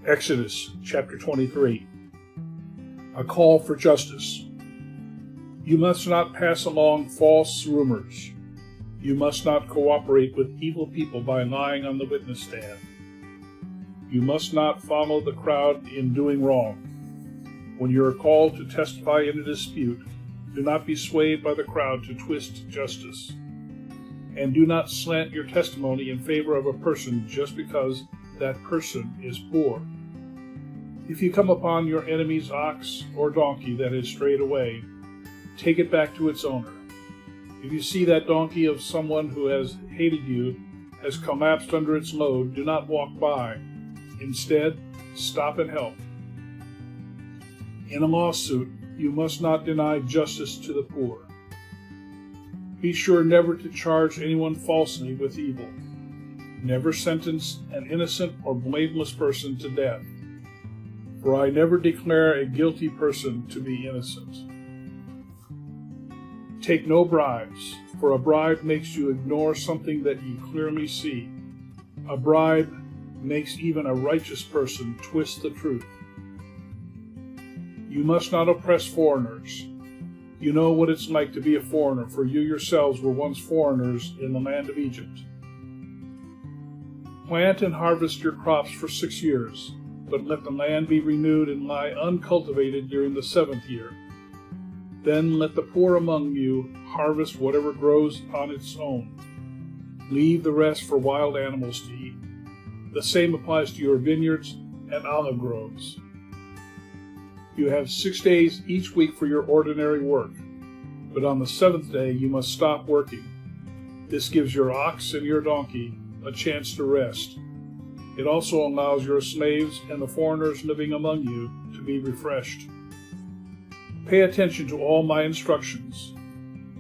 Exodus chapter 23. A call for justice. You must not pass along false rumors. You must not cooperate with evil people by lying on the witness stand. You must not follow the crowd in doing wrong. When you are called to testify in a dispute, do not be swayed by the crowd to twist justice. And do not slant your testimony in favor of a person just because that person is poor. If you come upon your enemy's ox or donkey that has strayed away, take it back to its owner. If you see that donkey of someone who has hated you has collapsed under its load, do not walk by. Instead, stop and help. In a lawsuit, you must not deny justice to the poor. Be sure never to charge anyone falsely with evil. Never sentence an innocent or blameless person to death. For I never declare a guilty person to be innocent. Take no bribes, for a bribe makes you ignore something that you clearly see. A bribe makes even a righteous person twist the truth. You must not oppress foreigners. You know what it's like to be a foreigner, for you yourselves were once foreigners in the land of Egypt. Plant and harvest your crops for 6 years, but let the land be renewed and lie uncultivated during the 7th year. Then let the poor among you harvest whatever grows on its own. Leave the rest for wild animals to eat. The same applies to your vineyards and olive groves. You have 6 days each week for your ordinary work, but on the 7th day you must stop working. This gives your ox and your donkey a chance to rest. It also allows your slaves and the foreigners living among you to be refreshed. Pay attention to all my instructions.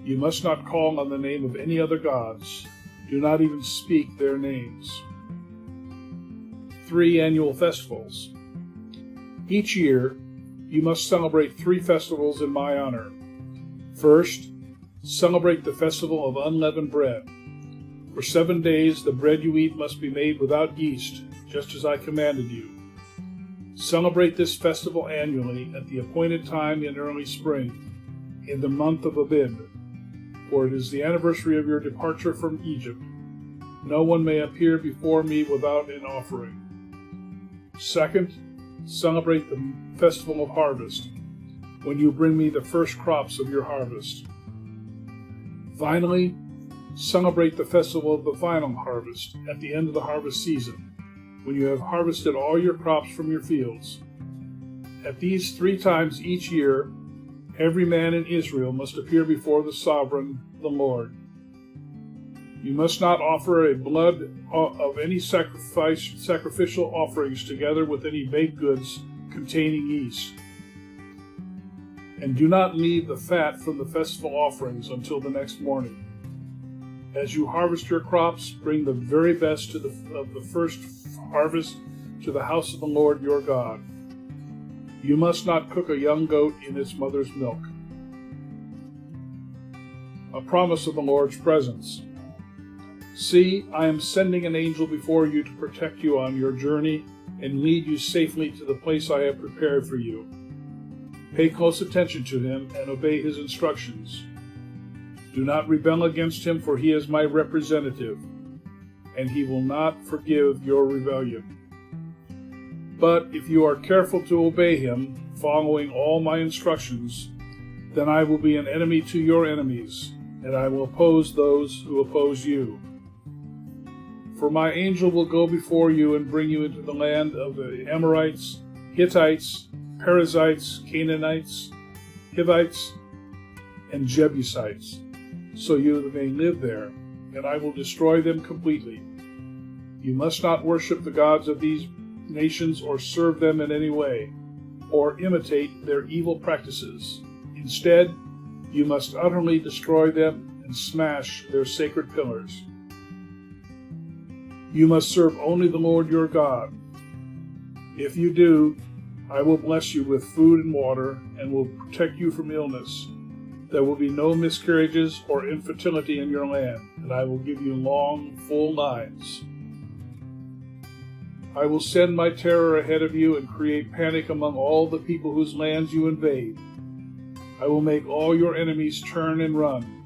You must not call on the name of any other gods. Do not even speak their names. 3 annual festivals. Each year, you must celebrate 3 festivals in my honor. First, celebrate the festival of unleavened bread. For 7 days, the bread you eat must be made without yeast, just as I commanded you. Celebrate this festival annually at the appointed time in early spring, in the month of Abib, for it is the anniversary of your departure from Egypt. No one may appear before me without an offering. Second, celebrate the festival of harvest, when you bring me the first crops of your harvest. Finally, celebrate the festival of the final harvest at the end of the harvest season, when you have harvested all your crops from your fields. At these 3 times each year, every man in Israel must appear before the sovereign, the Lord. You must not offer a blood of any sacrificial offerings together with any baked goods containing yeast. And do not leave the fat from the festival offerings until the next morning. As you harvest your crops, bring the very best of the first harvest to the house of the Lord your God. You must not cook a young goat in its mother's milk. A promise of the Lord's presence. See, I am sending an angel before you to protect you on your journey and lead you safely to the place I have prepared for you. Pay close attention to him and obey his instructions. Do not rebel against him, for he is my representative, and he will not forgive your rebellion. But if you are careful to obey him, following all my instructions, then I will be an enemy to your enemies, and I will oppose those who oppose you. For my angel will go before you and bring you into the land of the Amorites, Hittites, Perizzites, Canaanites, Hivites, and Jebusites, so you may live there, and I will destroy them completely. You must not worship the gods of these nations or serve them in any way, or imitate their evil practices. Instead, you must utterly destroy them and smash their sacred pillars. You must serve only the Lord your God. If you do, I will bless you with food and water and will protect you from illness. There will be no miscarriages or infertility in your land, and I will give you long, full lives. I will send my terror ahead of you and create panic among all the people whose lands you invade. I will make all your enemies turn and run.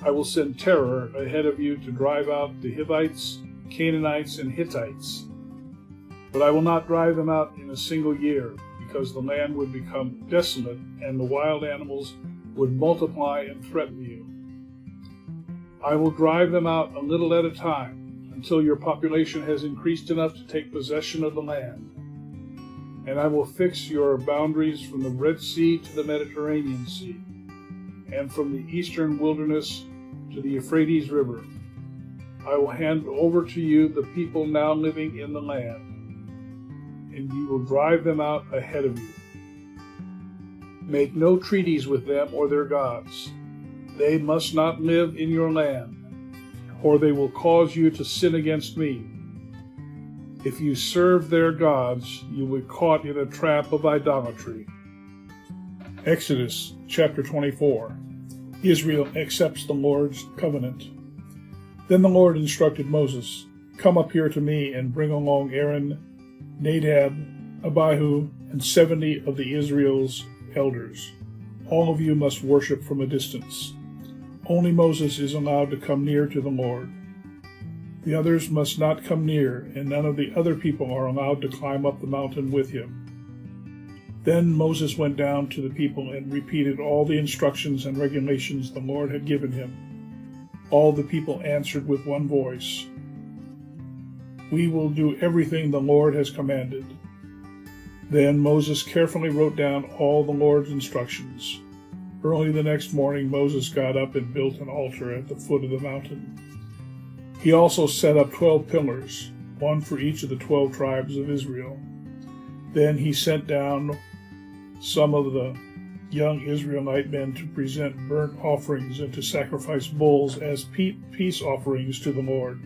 I will send terror ahead of you to drive out the Hivites, Canaanites, and Hittites. But I will not drive them out in a single year, because the land would become desolate and the wild animals would multiply and threaten you. I will drive them out a little at a time, until your population has increased enough to take possession of the land. And I will fix your boundaries from the Red Sea to the Mediterranean Sea, and from the eastern wilderness to the Euphrates River. I will hand over to you the people now living in the land, and you will drive them out ahead of you. Make no treaties with them or their gods. They must not live in your land, or they will cause you to sin against me. If you serve their gods, you will be caught in a trap of idolatry. Exodus chapter 24. Israel accepts the Lord's covenant. Then the Lord instructed Moses, "Come up here to me and bring along Aaron, Nadab, Abihu, and 70 of the Israel's elders. All of you must worship from a distance. Only Moses is allowed to come near to the Lord. The others must not come near, and none of the other people are allowed to climb up the mountain with him." Then Moses went down to the people and repeated all the instructions and regulations the Lord had given him. All the people answered with one voice, "We will do everything the Lord has commanded." Then Moses carefully wrote down all the Lord's instructions. Early the next morning, Moses got up and built an altar at the foot of the mountain. He also set up 12 pillars, one for each of the 12 tribes of Israel. Then he sent down some of the young Israelite men to present burnt offerings and to sacrifice bulls as peace offerings to the Lord.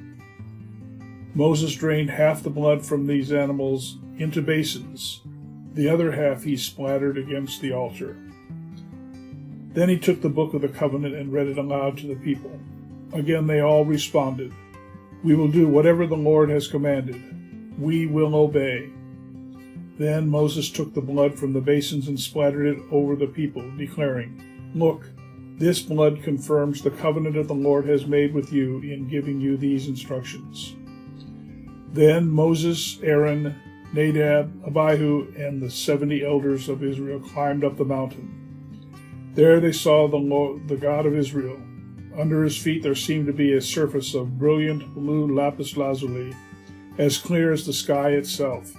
Moses drained half the blood from these animals into basins. The other half he splattered against the altar. Then he took the book of the covenant and read it aloud to the people. Again they all responded, "We will do whatever the Lord has commanded. We will obey." Then Moses took the blood from the basins and splattered it over the people, declaring, "Look, this blood confirms the covenant that the Lord has made with you in giving you these instructions." Then Moses, Aaron, Nadab, Abihu, and the 70 elders of Israel climbed up the mountain. There they saw the God of Israel. Under his feet there seemed to be a surface of brilliant blue lapis lazuli, as clear as the sky itself.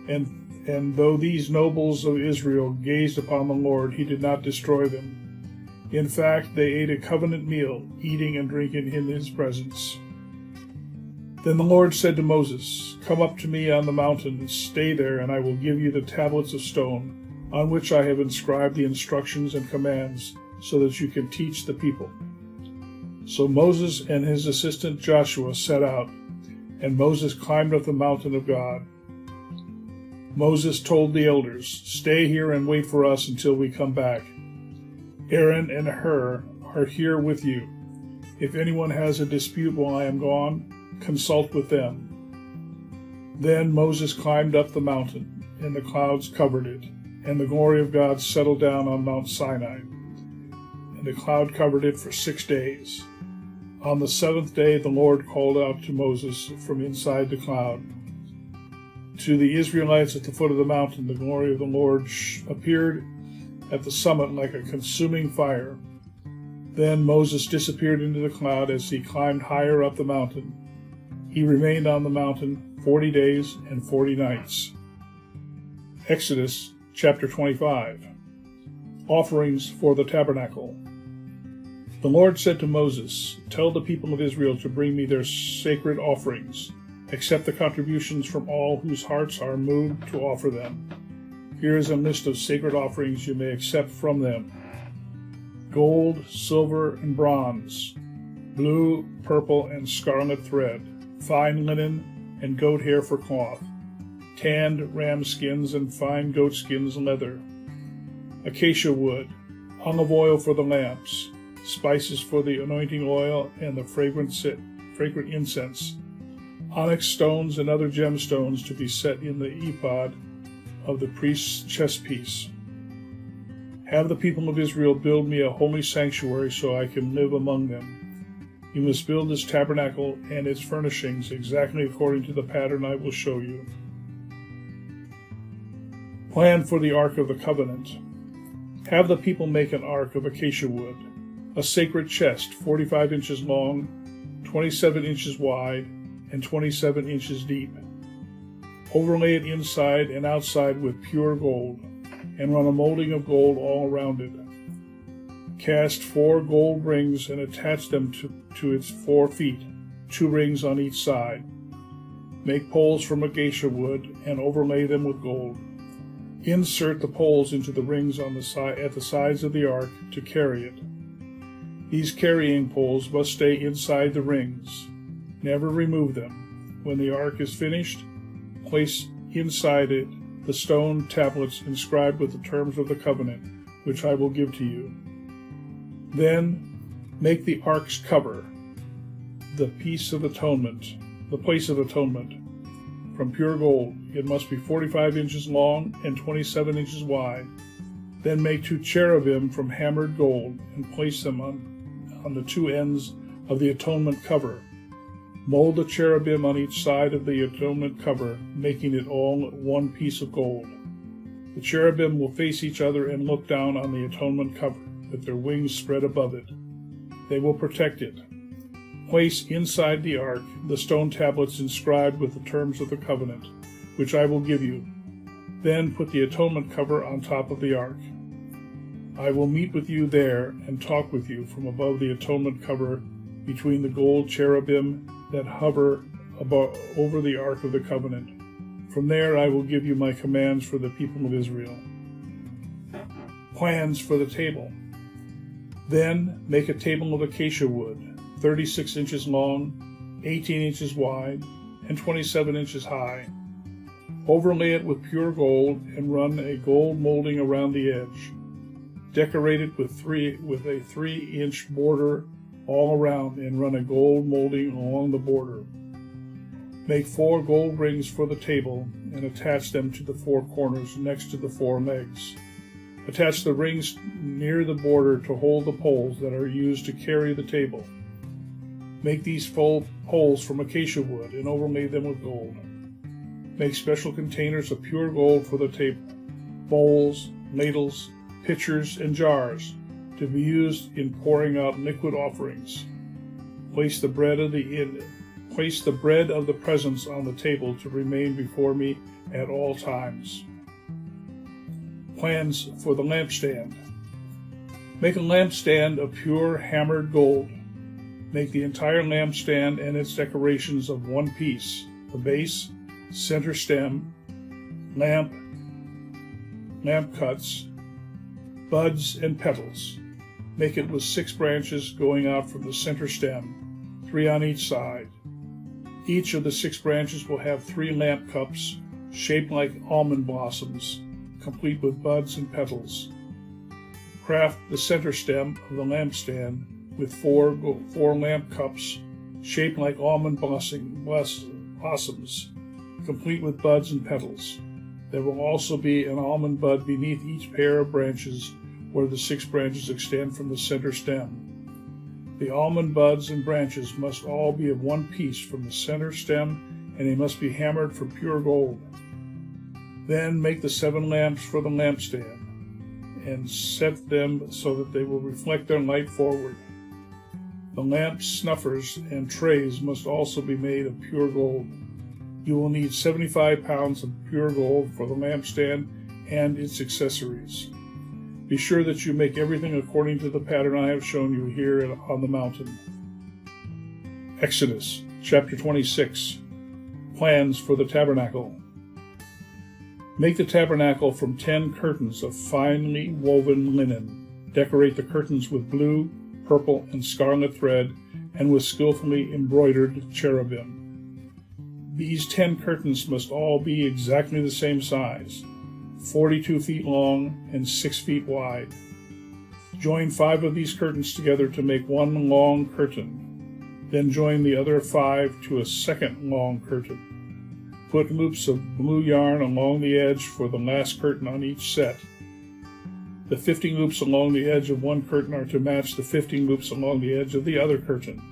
And though these nobles of Israel gazed upon the Lord, he did not destroy them. In fact, they ate a covenant meal, eating and drinking in his presence. Then the Lord said to Moses, "Come up to me on the mountain and stay there, and I will give you the tablets of stone, on which I have inscribed the instructions and commands, so that you can teach the people." So Moses and his assistant Joshua set out, and Moses climbed up the mountain of God. Moses told the elders, "Stay here and wait for us until we come back. Aaron and Hur are here with you. If anyone has a dispute while I am gone, consult with them." Then Moses climbed up the mountain, and the clouds covered it, and the glory of God settled down on Mount Sinai. And the cloud covered it for 6 days. On the 7th day the Lord called out to Moses from inside the cloud. To the Israelites at the foot of the mountain, the glory of the Lord appeared at the summit like a consuming fire. Then Moses disappeared into the cloud as he climbed higher up the mountain. He remained on the mountain 40 days and 40 nights. Exodus chapter 25. Offerings for the tabernacle. The Lord said to Moses, "Tell the people of Israel to bring me their sacred offerings. Accept the contributions from all whose hearts are moved to offer them. Here is a list of sacred offerings you may accept from them: gold, silver, and bronze, blue, purple, and scarlet thread, fine linen, and goat hair for cloth, tanned ram skins and fine goat skins leather, acacia wood, olive oil for the lamps, spices for the anointing oil and the fragrant incense, onyx stones and other gemstones to be set in the ephod of the priest's chest piece. Have the people of Israel build me a holy sanctuary so I can live among them. You must build this tabernacle and its furnishings exactly according to the pattern I will show you. Plan for the Ark of the Covenant. Have the people make an ark of acacia wood, a sacred chest 45 inches long, 27 inches wide, and 27 inches deep. Overlay it inside and outside with pure gold, and run a molding of gold all around it. Cast 4 gold rings and attach them to its 4 feet, 2 rings on each side. Make poles from acacia wood and overlay them with gold. Insert the poles into the rings on at the sides of the ark to carry it. These carrying poles must stay inside the rings. Never remove them. When the ark is finished, place inside it the stone tablets inscribed with the terms of the covenant, which I will give to you. Then make the ark's cover, the place of atonement, from pure gold. It must be 45 inches long and 27 inches wide. Then make 2 cherubim from hammered gold and place them on the 2 ends of the atonement cover. Mold the cherubim on each side of the atonement cover, making it all one piece of gold. The cherubim will face each other and look down on the atonement cover, with their wings spread above it. They will protect it. Place inside the ark the stone tablets inscribed with the terms of the covenant, which I will give you. Then put the atonement cover on top of the ark. I will meet with you there and talk with you from above the atonement cover between the gold cherubim that hover over the ark of the covenant. From there I will give you my commands for the people of Israel. Plans for the table. Then make a table of acacia wood, 36 inches long, 18 inches wide, and 27 inches high. Overlay it with pure gold and run a gold molding around the edge. Decorate it with a 3-inch border all around and run a gold molding along the border. Make 4 gold rings for the table and attach them to the 4 corners next to the 4 legs. Attach the rings near the border to hold the poles that are used to carry the table. Make these poles from acacia wood and overlay them with gold. Make special containers of pure gold for the table, bowls, ladles, pitchers, and jars to be used in pouring out liquid offerings. Place the bread of the presence on the table to remain before me at all times. Plans for the lampstand. Make a lampstand of pure hammered gold. Make the entire lampstand and its decorations of one piece: the base, center stem, lamp cuts, buds, and petals. Make it with 6 branches going out from the center stem, 3 on each side. Each of the 6 branches will have 3 lamp cups shaped like almond blossoms, complete with buds and petals. Craft the center stem of the lampstand with 4 lamp cups shaped like almond blossoms, complete with buds and petals. There will also be an almond bud beneath each pair of branches where the 6 branches extend from the center stem. The almond buds and branches must all be of one piece from the center stem, and they must be hammered from pure gold. Then make the 7 lamps for the lampstand, and set them so that they will reflect their light forward. The lamp snuffers and trays must also be made of pure gold. You will need 75 pounds of pure gold for the lampstand and its accessories. Be sure that you make everything according to the pattern I have shown you here on the mountain. Exodus chapter 26. Plans for the tabernacle. Make the tabernacle from 10 curtains of finely woven linen. Decorate the curtains with blue, purple, and scarlet thread, and with skillfully embroidered cherubim. These 10 curtains must all be exactly the same size, 42 feet long and 6 feet wide. Join 5 of these curtains together to make one long curtain. Then join the other 5 to a second long curtain. Put loops of blue yarn along the edge for the last curtain on each set. The 15 loops along the edge of one curtain are to match the 15 loops along the edge of the other curtain.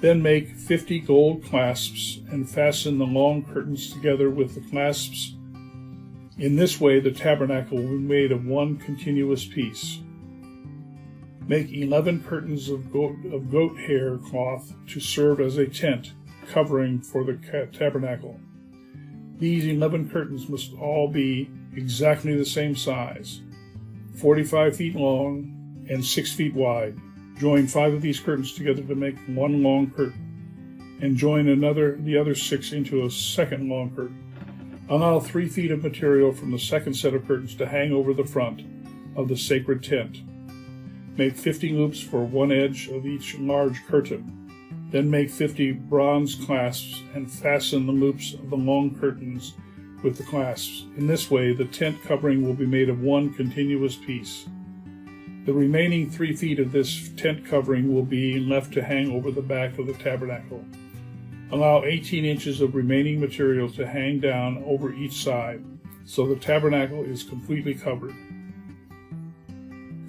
Then make 50 gold clasps and fasten the long curtains together with the clasps. In this way, the tabernacle will be made of one continuous piece. Make 11 curtains of goat hair cloth to serve as a tent covering for the tabernacle. These 11 curtains must all be exactly the same size, 45 feet long and 6 feet wide. Join 5 of these curtains together to make one long curtain, and join the other 6 into a second long curtain. Allow 3 feet of material from the second set of curtains to hang over the front of the sacred tent. Make 50 loops for one edge of each large curtain. Then make 50 bronze clasps and fasten the loops of the long curtains with the clasps. In this way, the tent covering will be made of one continuous piece. The remaining 3 feet of this tent covering will be left to hang over the back of the tabernacle. Allow 18 inches of remaining material to hang down over each side, so the tabernacle is completely covered.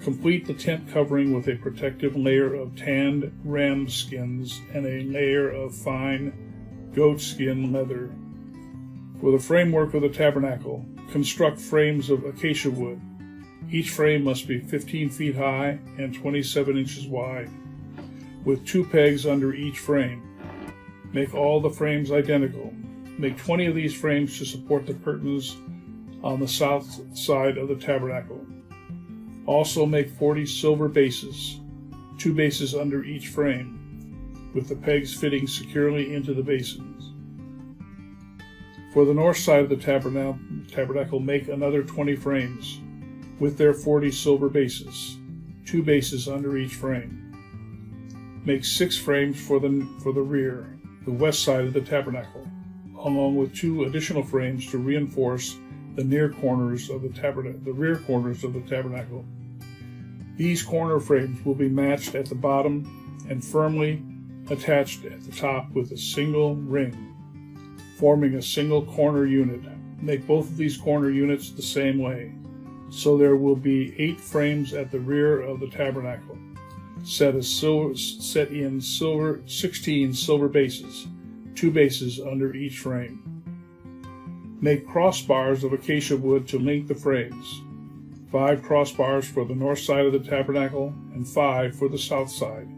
Complete the tent covering with a protective layer of tanned ram skins and a layer of fine goat skin leather. For the framework of the tabernacle, construct frames of acacia wood. Each frame must be 15 feet high and 27 inches wide, with 2 pegs under each frame. Make all the frames identical. Make 20 of these frames to support the curtains on the south side of the tabernacle. Also make 40 silver bases, 2 bases under each frame, with the pegs fitting securely into the basins. For the north side of the tabernacle, make another 20 frames, with their 40 silver bases, 2 bases under each frame. Make 6 frames for the rear, the west side of the tabernacle, along with 2 additional frames to reinforce the rear corners of the tabernacle. These corner frames will be matched at the bottom and firmly attached at the top with a single ring, forming a single corner unit. Make both of these corner units the same way, so there will be 8 frames at the rear of the tabernacle, set in 16 silver bases, 2 bases under each frame. Make crossbars of acacia wood to link the frames, 5 crossbars for the north side of the tabernacle and 5 for the south side.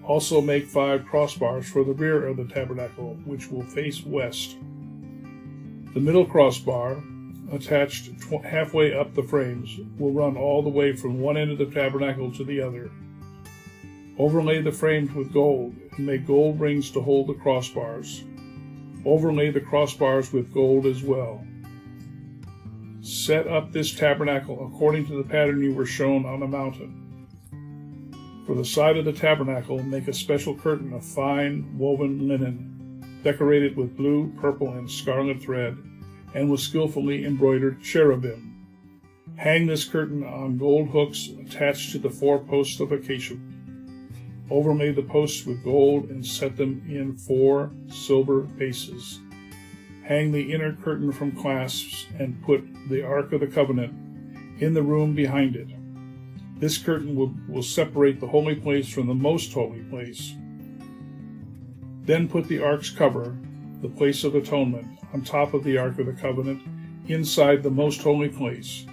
Also make 5 crossbars for the rear of the tabernacle, which will face west. The middle crossbar, attached halfway up the frames, will run all the way from one end of the tabernacle to the other. Overlay the frames with gold and make gold rings to hold the crossbars. Overlay the crossbars with gold as well. Set up this tabernacle according to the pattern you were shown on the mountain. For the side of the tabernacle, make a special curtain of fine woven linen, decorated with blue, purple, and scarlet thread, and with skillfully embroidered cherubim. Hang this curtain on gold hooks attached to the 4 posts of acacia. Overlay the posts with gold and set them in 4 silver bases. Hang the inner curtain from clasps and put the Ark of the Covenant in the room behind it. This curtain will separate the holy place from the most holy place. Then put the Ark's cover, the place of atonement, on top of the Ark of the Covenant, inside the most holy place.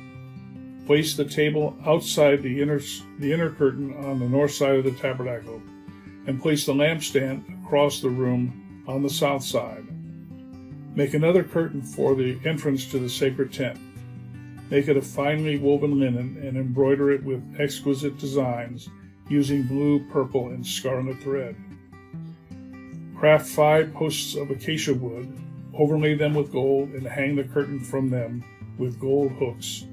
Place the table outside the inner curtain on the north side of the tabernacle, and place the lampstand across the room on the south side. Make another curtain for the entrance to the sacred tent. Make it of finely woven linen and embroider it with exquisite designs using blue, purple, and scarlet thread. Craft 5 posts of acacia wood, overlay them with gold, and hang the curtain from them with gold hooks.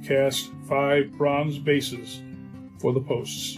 Cast 5 bronze bases for the posts.